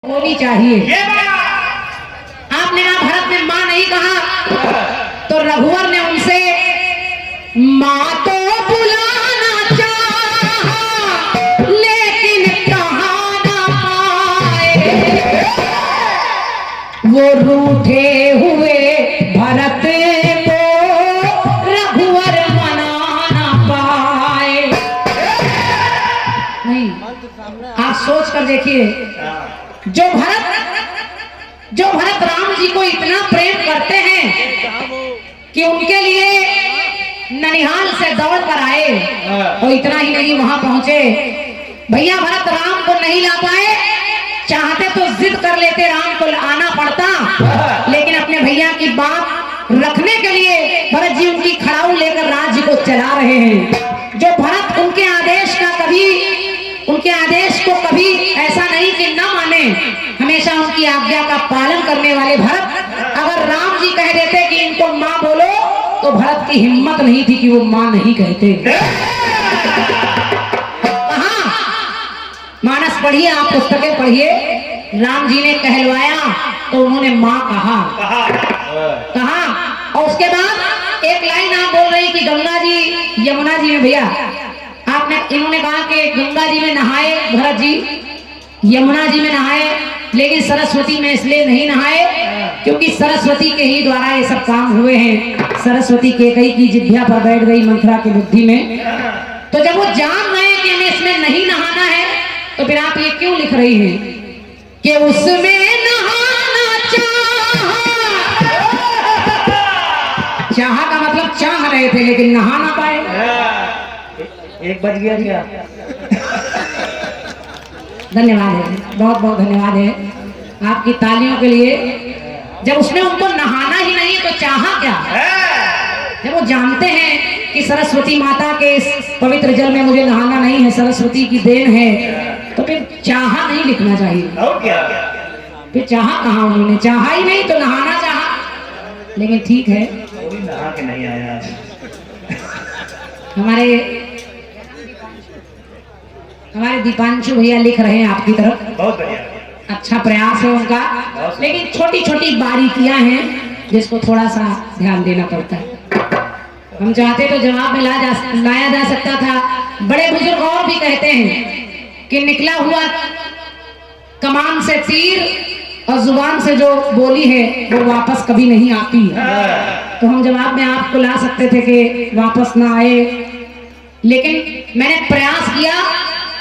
होनी चाहिए। आपने कहा भरत ने मां नहीं कहा तो रघुवर ने उनसे मां तो बुलाना चाहा लेकिन कहा ना पाए। वो रूठे हुए भरत को रघुवर मना ना पाए। नहीं, आप सोच कर देखिए, जो भरत राम जी को इतना प्रेम करते हैं कि उनके लिए ननिहाल से दौड़ कर आए और इतना ही नहीं वहां पहुंचे। भैया भरत राम को नहीं ला पाए, चाहते तो जिद कर लेते, राम को आना पड़ता, लेकिन अपने भैया की बात रखने के लिए भरत जी उनकी खड़ाऊ लेकर राज्य को चला रहे हैं। जो भरत उनके आदेश को कभी ऐसा नहीं कि न माने, हमेशा उनकी आज्ञा का पालन करने वाले भरत, अगर राम जी कह देते कि इनको मां बोलो तो भरत की हिम्मत नहीं थी कि वो मां नहीं कहते। कहां मानस पढ़िए, आप पुस्तकें पढ़िए, राम जी ने कहलवाया तो उन्होंने मां कहा। और उसके बाद एक लाइन आप बोल रही कि गंगा जी यमुना जी में, भैया इन्होंने कहा कि गंगा जी में नहाए भरत जी, यमुना जी में नहाए, लेकिन सरस्वती में इसलिए नहीं नहाए क्योंकि सरस्वती के ही द्वारा ये सब काम हुए हैं। सरस्वती केकई की जिभ्या पर बैठ गई मंथरा की बुद्धि में। तो जब वो जान रहे कि हमें इसमें नहीं नहाना है तो फिर आप ये क्यों लिख रही हैं कि उसमें नहाना चाहा का मतलब चाह रहे थे लेकिन नहा ना पाए। एक बज गया क्या? धन्यवाद है, बहुत बहुत धन्यवाद है आपकी तालियों के लिए। जब उसने उनको नहाना ही नहीं तो चाहा क्या? जब वो जानते हैं कि सरस्वती माता के इस पवित्र जल में मुझे नहाना नहीं है, सरस्वती की देन है, तो फिर चाहा नहीं लिखना चाहिए। फिर चाहा कहाँ, उन्होंने चाहा ही नहीं तो नहाना चाहा। लेकिन ठीक है, नहा के नहीं आया। हमारे दीपांशु भैया लिख रहे हैं आपकी तरफ, बहुत बढ़िया, अच्छा प्रयास है उनका, लेकिन छोटी छोटी बारीकियां हैं जिसको थोड़ा सा ध्यान देना पड़ता है। हम चाहते तो जवाब में लाया जा सकता था। बड़े बुजुर्ग और भी कहते हैं कि निकला हुआ कमान से तीर और जुबान से जो बोली है वो वापस कभी नहीं आती है। तो हम जवाब में आपको ला सकते थे कि वापस ना आए, लेकिन मैंने प्रयास किया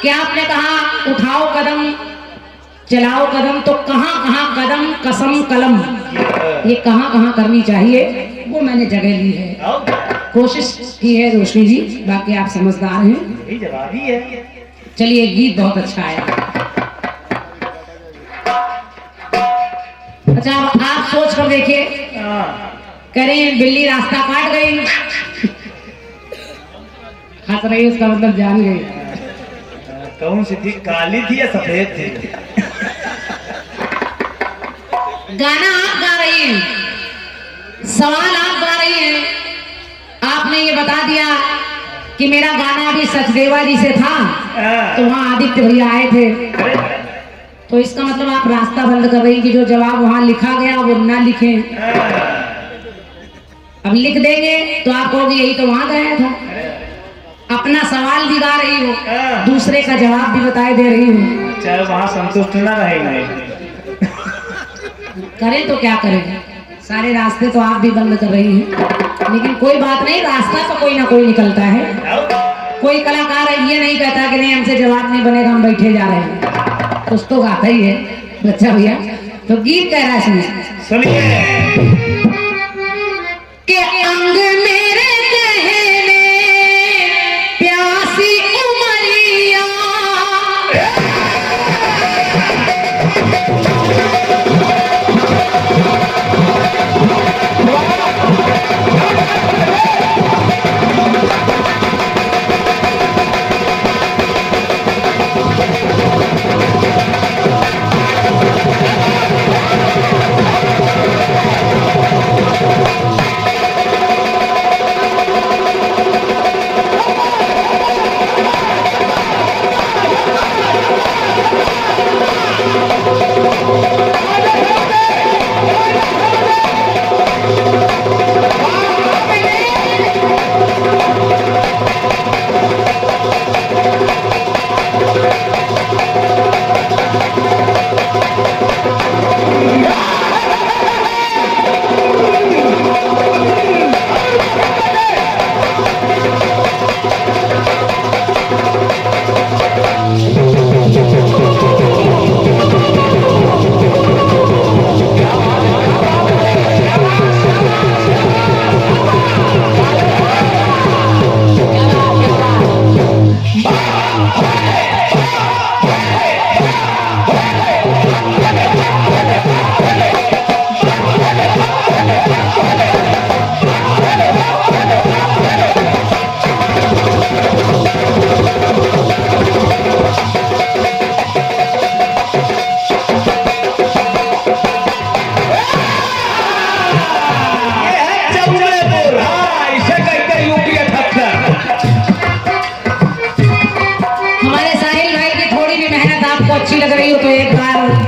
कि आपने कहा उठाओ कदम चलाओ कदम, तो कहां कहां कदम कसम कलम, ये कहां कहां करनी चाहिए वो मैंने जगह ली है, कोशिश की है रोशनी जी, बाकी आप समझदार हैं। जवाब ही है। चलिए, गीत बहुत अच्छा है। अच्छा, आप सोच कर देखिए, कह रही हैं बिल्ली रास्ता काट गई, हंस रही, उसका मतलब जान गई। कौन सी थी, काली थी या सफेद थी? गाना आप गा रही हैं, सवाल आप गा रही हैं, आपने ये बता दिया कि मेरा गाना भी सचदेवा जी से था तो वहाँ आदित्य भैया आए थे, तो इसका मतलब आप रास्ता बंद कर रही कि जो जवाब वहाँ लिखा गया वो ना लिखें। अब लिख देंगे तो आप कहोगे यही तो वहाँ गया था। अपना सवाल भी गा रही हो, दूसरे का जवाब भी बताए दे रही हो, चाहे वहाँ संतुष्ट ना रहेंगे। करें तो क्या करें, सारे रास्ते तो आप भी बंद कर रही हैं, लेकिन कोई बात नहीं, रास्ता तो कोई ना कोई निकलता है। कोई कलाकार ये नहीं कहता कि नहीं हमसे जवाब नहीं बनेगा, हम बैठे जा रहे हैं, कुछ तो गाता ही है बच्चा भैया। तो गीत कह रहा है, सुनिए। के अंग मेरे कहने प्यासी उमरिया,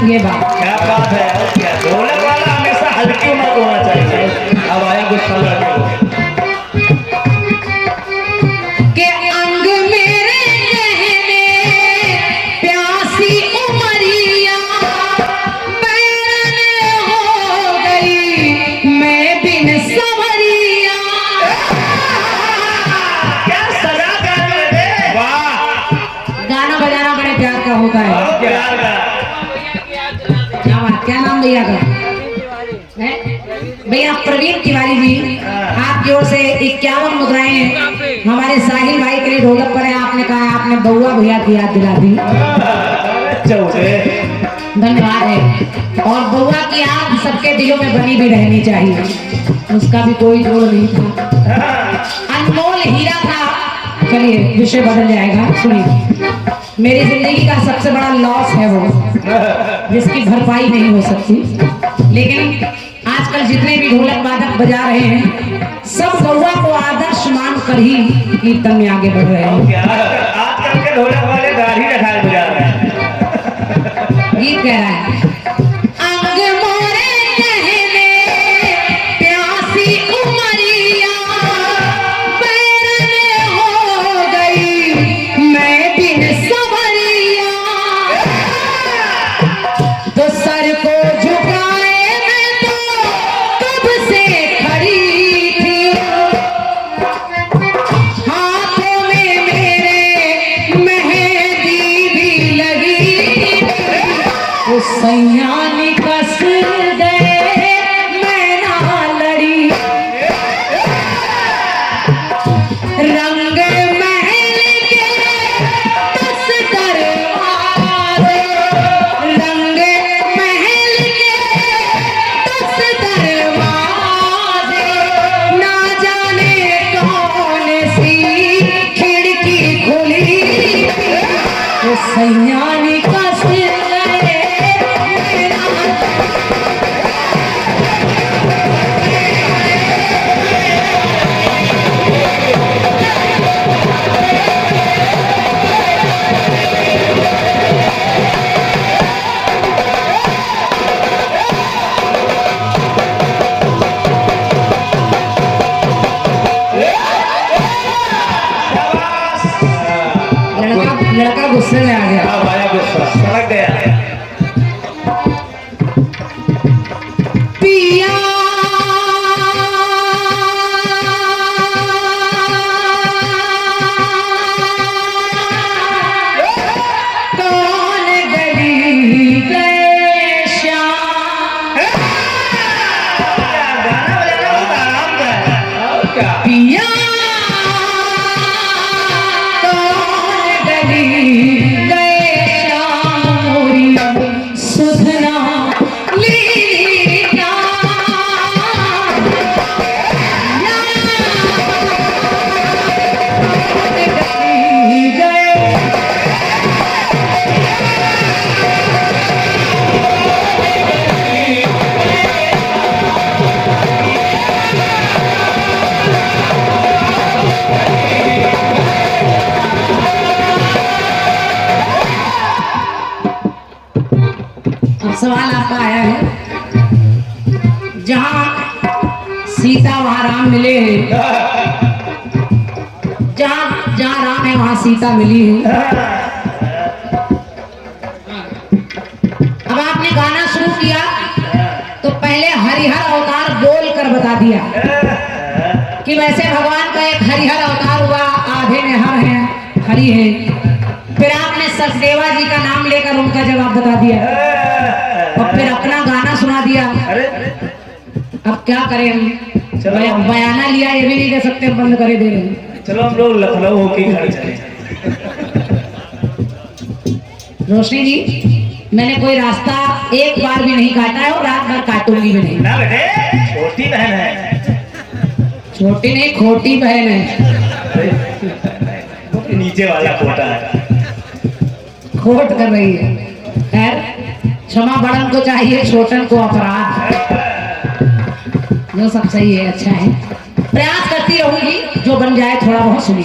ये बात। क्या बात है, और क्या ढोलक वाला हमेशा हल्की उम्र को होना चाहिए। अब आया गुस्सा लड़के को। के अंग मेरे कहने प्यासी उमरिया बैरन हो गई मैं बिन सवरिया। क्या सजा गाने रे, वाह। गाना बजाना बड़े प्यार का होता है। बहुत प्यार का। क्या बात, क्या नाम भैया का है? भैया प्रवीण तिवारी जी, आपकी ओर से 51 मुद्राएं हैं हमारे साहिल भाई के लिए ढोलक पर है। आपने कहा आपने बउआ भैया की याद दिला दी, धन्यवाद है। और बउआ की याद सबके दिलों में बनी भी रहनी चाहिए, उसका भी कोई जोड़ नहीं था, अनमोल हीरा था। चलिए विषय बदल जाएगा, सुनिए। मेरी जिंदगी का सबसे बड़ा लॉस है वो, जिसकी भरपाई नहीं हो सकती। लेकिन आजकल जितने भी ढोलक वादक बजा रहे हैं सब बउआ को आदर्श मान कर ही कीर्तन में आगे बढ़ रहे हैं। आजकल के ढोलक वाले दाढ़ी रखा बजा रहे हैं। गीत कह रहा है, अंग मोरे कहने प्यासी उमरिया बैरन हो गई मैं बिन सवरिया। तो सर को झुकाए मैं तो कब से खड़ी थी, हाथों में मेरे मेहंदी भी लगी, उस सैया ने कस गए मैं ना लड़ी। रंग महल के बस दरवाजे, रंग महल के बस दरवाजे, ना जाने कौन सी खिड़की खुली, उस सैया ने कस गए मेरा। लड़का गुस्से में आ गया। अब आया गुस्सा, सड़क गया। पिया कौन गली गए श्याम, गाना बजाना बहुत आराम का है, और क्या। पिया कौन गली गए श्याम, मोरी सुधना लीला। गली गए अब सवाल आपका आया है, जहाँ सीता वहाँ राम मिले हैं, जहाँ जहाँ राम है वहाँ सीता मिली है। अब आपने गाना शुरू किया तो पहले हरिहर अवतार बोल कर बता दिया कि वैसे भगवान का एक हरिहर अवतार हुआ, आधे में हर है हरि है। फिर आपने सचदेवा जी का नाम लेकर उनका जवाब बता दिया और फिर अपना गाना सुना दिया। अरे अब क्या करें हम, चलो। बयाना लिया ये भी नहीं कह सकते, बंद करे दे रहे हैं। चलो हम लोग लखनऊ होके घर चले। रोशनी जी, मैंने कोई रास्ता एक बार भी नहीं काटा है और रात भर काटूंगी भी नहीं। ना बेटे, छोटी बहन है। छोटी नहीं खोटी बहन है, नीचे वाला खोटा है। खोट कर रही है। खैर क्षमा बड़न को चाहिए, छोटन को अपराध। जो सब सही है, अच्छा है, प्रयास करती रहूंगी, जो बन जाए थोड़ा बहुत सुनिए।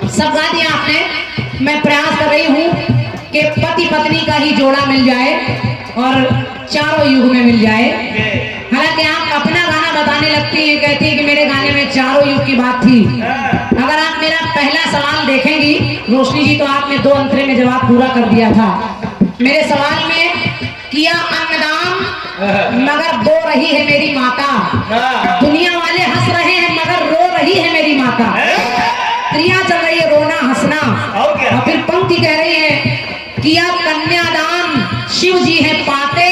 सब गा दिया आपने, मैं प्रयास कर रही हूँ कि पति पत्नी का ही जोड़ा मिल जाए और चारों युग में मिल जाए। हालांकि आप अपना गाना बताने लगती हैं, कहती हैं कि मेरे गाने में चारों युग की बात थी। अगर आप मेरा पहला सवाल देखेंगी रोशनी जी, तो आपने 2 अंतरे में जवाब पूरा कर दिया था। मेरे सवाल में किया अन्नदान मगर रो रही है मेरी माता, दुनिया वाले हंस रहे हैं मगर रो रही है मेरी माता। क्रिया चल रही है रोना हंसना, और फिर पंक्ति कह रही है किया कन्यादान शिव जी है पाते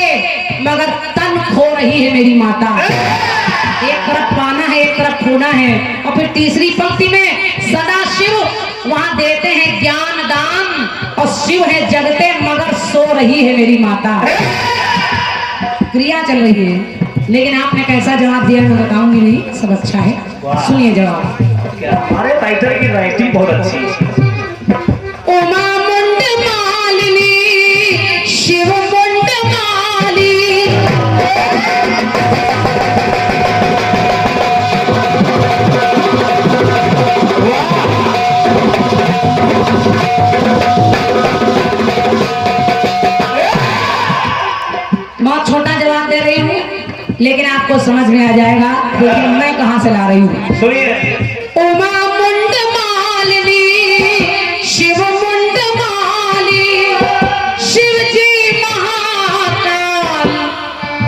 मगर तन खो रही है मेरी माता। एक तरफ पाना है एक तरफ खोना है। और फिर तीसरी पंक्ति में सदा शिव वहां देते हैं ज्ञान दान, और शिव है जगते मगर सो रही है मेरी माता। क्रिया चल रही है, लेकिन आपने कैसा जवाब दिया मैं बताऊंगी नहीं, सब अच्छा है। सुनिए जवाब। हमारे राइटर की राइटिंग बहुत अच्छी है। उमा मुंड मालिनी शिव मुंड माली, बहुत छोटा जवाब दे रही हूँ लेकिन आपको समझ में आ जाएगा लेकिन मैं कहां से ला रही हूँ। सुनिए। उमा मुंड मालिनी शिव मुंड माली, शिव जी महाकाल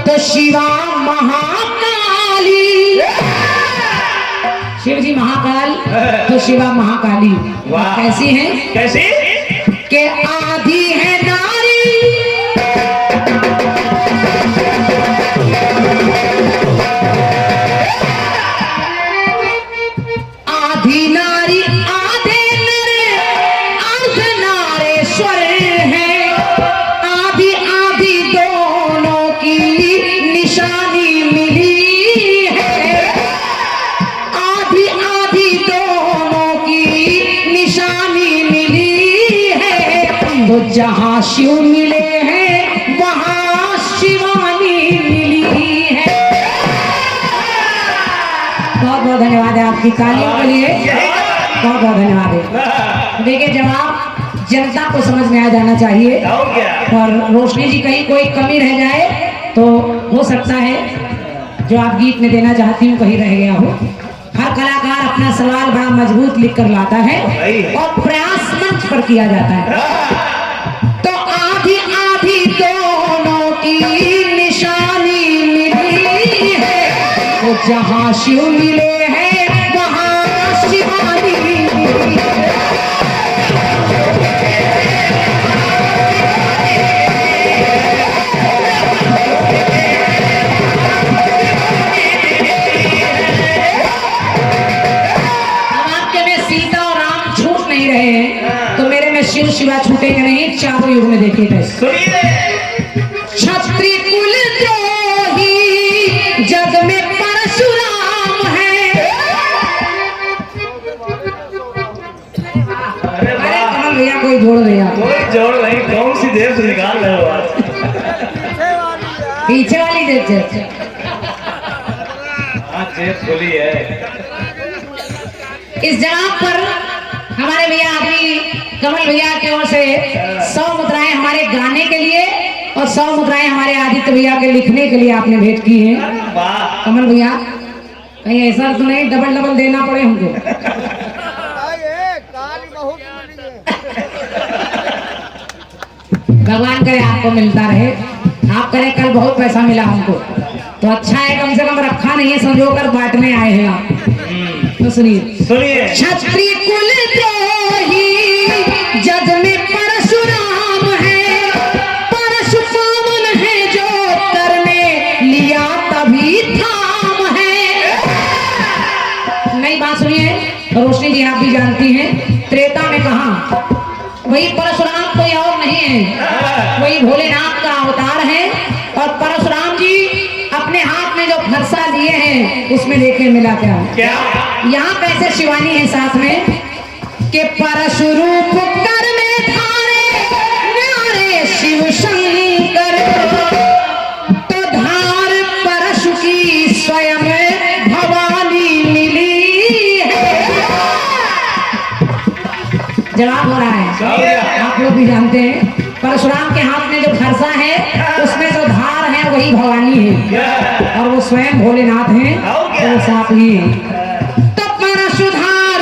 तो शिवा महाकाली। शिव जी महाकाल तो शिवा महाकाली। कैसी है? कैसी? के आधी है नारी आधी नारी आधे नर अर्ध नारेश्वर है, आधी आधी दोनों की निशानी मिली है, आधी आधी दोनों की निशानी मिली है। तो जहां शिव मिले हैं वहां शिवानी मिली है। बहुत बहुत धन्यवाद है आपकी तालियों के लिए, बहुत बहुत धन्यवाद है। देखिए जवाब जनता को समझ में आ जाना चाहिए, और रोशनी जी कहीं कोई कमी रह जाए तो हो सकता है जो आप गीत में देना चाहती हूँ कहीं रह गया हो। हर कलाकार अपना सवाल बड़ा मजबूत लिख कर लाता है और प्रयास मंच पर किया जाता है। तो आधी आधी दोनों की निशानी मिली है, तो जहां शिव मिले हैं वहां शिवानी मिली है। अब आपके में सीता और राम छूट नहीं रहे हैं, तो मेरे में शिव शिवा छूटेंगे नहीं, चारों युग में देखिए। क्षत्रिय कुल द्रोही जग में परशुराम है। अरे कमल भैया कोई जोड़ भैया, कोई जोड़ नहीं, कौन सी देव से निकाल रहे हो आज? पीछे वाली देव जेब खुली है। इस जगह पर हमारे भैया अभी कमल भैया की ओर से 100 मुद्राएं हमारे गाने के लिए और 100 मुद्राएं हमारे आदित्य भैया के लिखने के लिए आपने भेंट की हैं। कमल भैया कहीं ऐसा तो नहीं डबल डबल देना पड़े हमको? भगवान करे आपको मिलता रहे, आप करें कल बहुत पैसा मिला हमको तो अच्छा है, कम से कम रखा नहीं है, संजो कर बांटने आए हैं आप। तो सुनिए। क्षत्रिय कुल द्रोही जग में परशुराम है, परशु पावन है जो करने लिया तभी थाम है। नई बात सुनिए रोशनी जी, आप भी जानती हैं त्रेता में कहा वही परशुराम कोई और नहीं है, वही भोलेनाथ का अवतार है। और परशुराम जी अपने हाथ में जो फरसा लिए हैं उसमें देखे मिला क्या? यहाँ कैसे शिवानी है साथ में के परशुरूप कर में धारे नारे शिव शंकर, तो धार परशु की स्वयं भवानी मिली है। जवाब हो रहा है, आप लोग भी जानते हैं। परशुराम के हाथ में जो फरसा है उसमें जो धार है वही भवानी है और वो स्वयं भोलेनाथ हैं, तो वो साथ ही हैं। तो परशुधार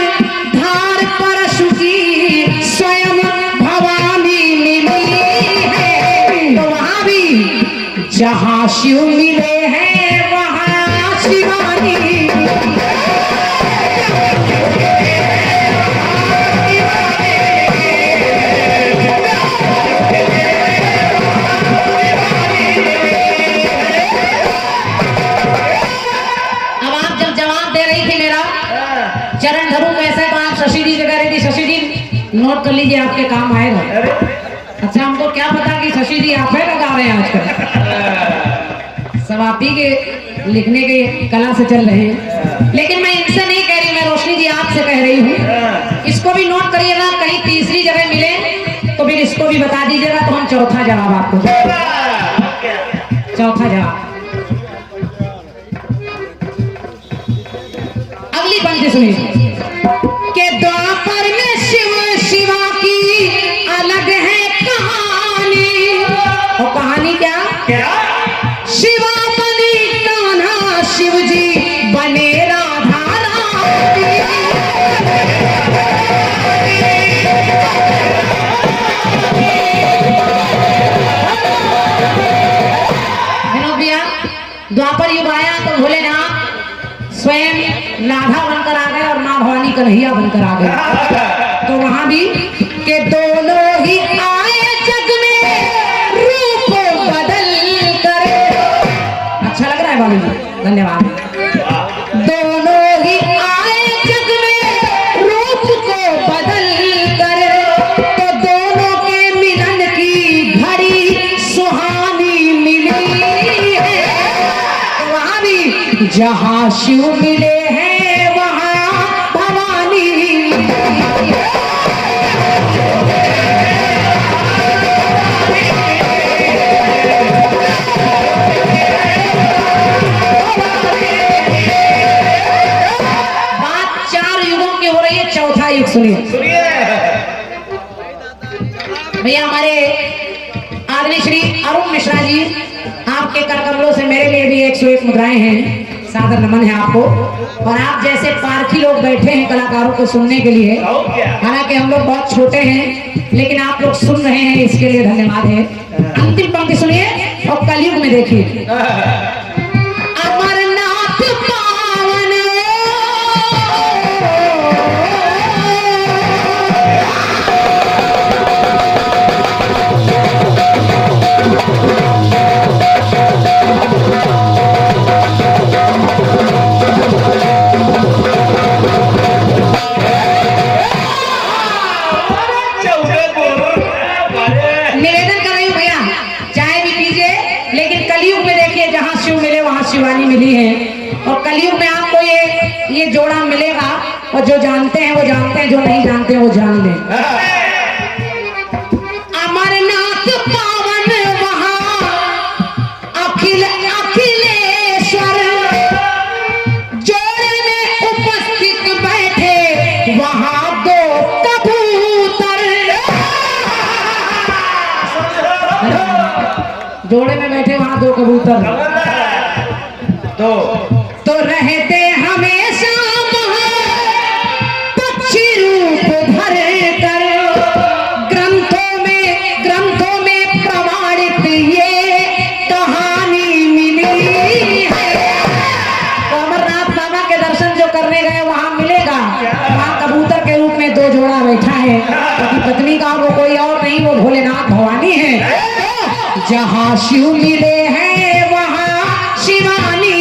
धार परशु की स्वयं भवानी मिली है। तो वहां भी जहां शिव मिले हैं वहां शिवानी। चरण धरू कैसे तो आप शशि जी से कह रही थी, शशि जी नोट कर लीजिए आपके काम आएगा। अच्छा हमको क्या पता कि शशि जी आप है लगा रहे हैं आजकल, सब आप ही के लिखने के कला से चल रहे हैं। लेकिन मैं इनसे नहीं कह रही, मैं रोशनी जी आपसे कह रही हूँ। इसको भी नोट करिएगा, कहीं तीसरी जगह मिले तो फिर इसको भी बता दीजिएगा, तो हम चौथा जवाब आपको, चौथा जवाब। अगली पंक्ति सुनिए के द्वापर में शिव शिवा की अलग है कहानी। और कहानी क्या? शिवा बनी कान्हा, शिव जी बने राधा रानी। द्वापर युग आया तो भोलेनाथ स्वयं राधा बनकर आ गए और माँ भवानी कन्हैया बनकर आ गए। तो वहां भी के दोनों ही आए जग में रूप बदल कर। अच्छा लग रहा है बाबू जी, धन्यवाद। दोनों ही आए जग में रूप को बदल कर, तो दोनों के मिलन की घड़ी सुहानी मिली है। तो वहां भी जहां शिव मिले हैं वहां भवानी। बात 4 युगों की हो रही है, चौथा युग सुनिए भैया। हमारे आदरणीय श्री अरुण मिश्रा जी, आपके कर कमलों से मेरे लिए भी 101 मुद्राएं हैं, सादर नमन है आपको। और आप जैसे पारखी लोग बैठे हैं कलाकारों को सुनने के लिए, हालांकि हम लोग बहुत छोटे हैं लेकिन आप लोग सुन रहे हैं, इसके लिए धन्यवाद है। अंतिम पंक्ति सुनिए और कलयुग में देखिए। अमरनाथ पावन शिवानी मिली है। और कलयुग में आपको ये जोड़ा मिलेगा, और जो जानते हैं वो जानते हैं, जो नहीं जानते वो जान लें। अमरनाथ पावन वहां अखिलेश्वर, जोड़े में उपस्थित बैठे वहां 2 कबूतर। जोड़े में बैठे वहां 2 कबूतर, तो रहते हमेशा पक्षी रूप धर कर। ग्रंथों में प्रमाणित ये कहानी मिली है। तो अमरनाथ बाबा के दर्शन जो करने गए वहां मिलेगा, वहां कबूतर के रूप में 2 जोड़ा बैठा है, क्योंकि पत्नी का वो कोई और नहीं, वो भोलेनाथ भवानी है। जहां शिव मिले हैं वहां शिवानी।